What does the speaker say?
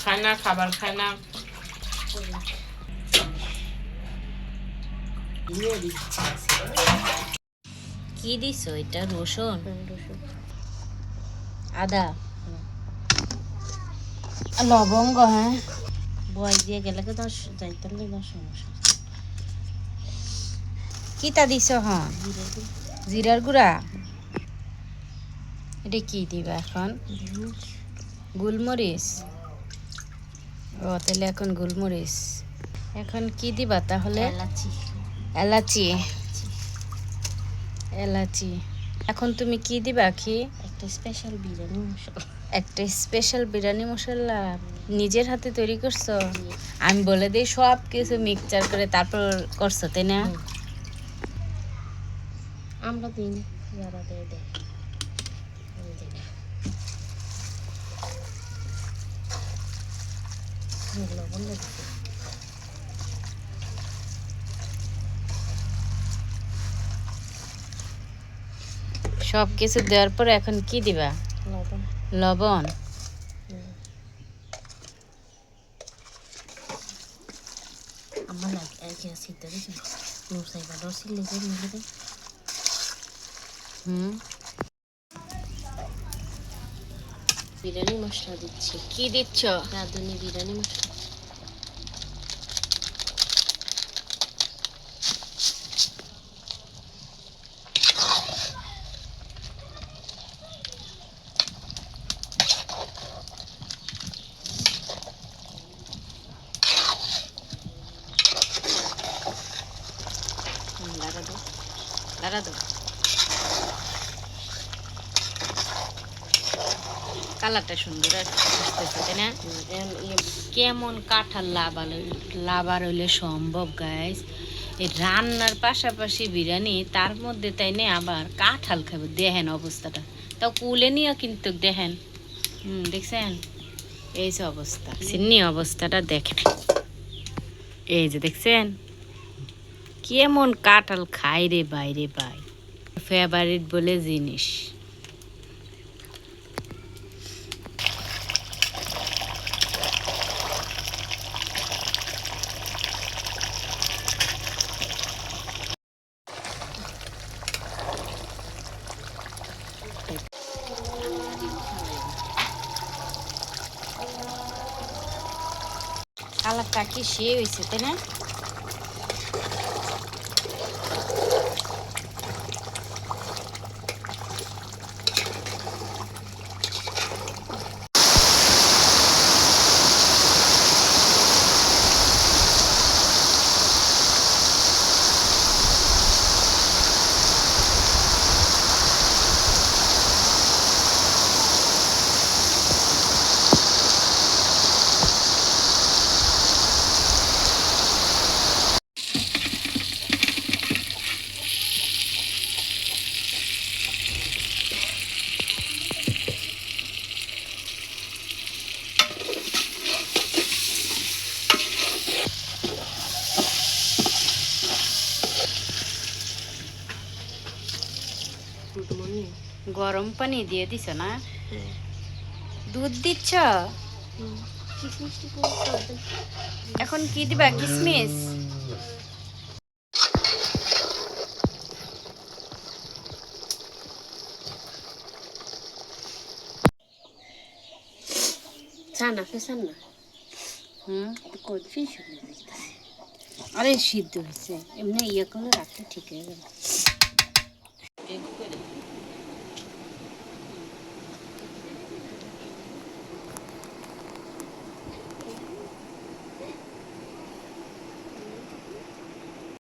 খায় না, খাবার খায় না। কি দিছ এটা? রসুন, আদা, লবঙ্গ। হ্যাঁ, বয় দিয়ে গেলে তো দশ যাইতে দশ সমস্যা। কিতা দিছ? হ্যাঁ, জিরার গুঁড়া। এটা কি দিবা এখন? গোলমরিচ। ও তাহলে এখন গোলমরিচ। এখন কি দিবা তাহলে? এলাচি। এলাচি, এলাচি। এখন তুমি কি দিবা? কি একটা স্পেশাল বিরিয়ানি মশলা। একটা স্পেশাল বিরিয়ানি মশলা নিজের হাতে তৈরি করছো? আমি বলে দিই সব কিছু মিক্সচার করে তারপর করছো, তাই না? আমরা দিই না, যারা দেয় দেয়। লবণ দিচ্ছি। সব কিছু দেওয়ার পরে এখন কি দিবা? লবণ। লবণ। আমার লাগে আর কি আছে তো দেখি নুন সাইবা দর্শি লেগে মিলে। বিরিয়ানি মশলা দিচ্ছি। কি দিচ্ছ? রাঁধুনি বিরিয়ানি মশলা। লাড়া দাও, লাড়া দাও। কালারটা সুন্দর আসতেছে, তাই না? কেমন কাঁঠাল লাভার হইলে সম্ভব গাইস? এই রান্নার পাশাপাশি বিরিয়ানি, তার মধ্যে তাই না আবার কাঁঠাল খাবে। দেখেন অবস্থাটা, তাও কুলে নিয়ে কিন্তু দেখেন। দেখছেন এই যে অবস্থা, সিন্নি অবস্থাটা দেখেন। এই যে দেখছেন কেমন কাঁঠাল খাই রে বাইরে ভাই। ফেভারিট বলে জিনিস। কালারটা কি সে হয়েছে, তাই না? গরম পানি দিয়ে দিছ না? দুধ দিচ্ছ? এখন কি দিবা? কিসমিস। আরে সিদ্ধ হয়েছে, এমনি ইয়ে করে রাখলে ঠিক হয়ে যাবে।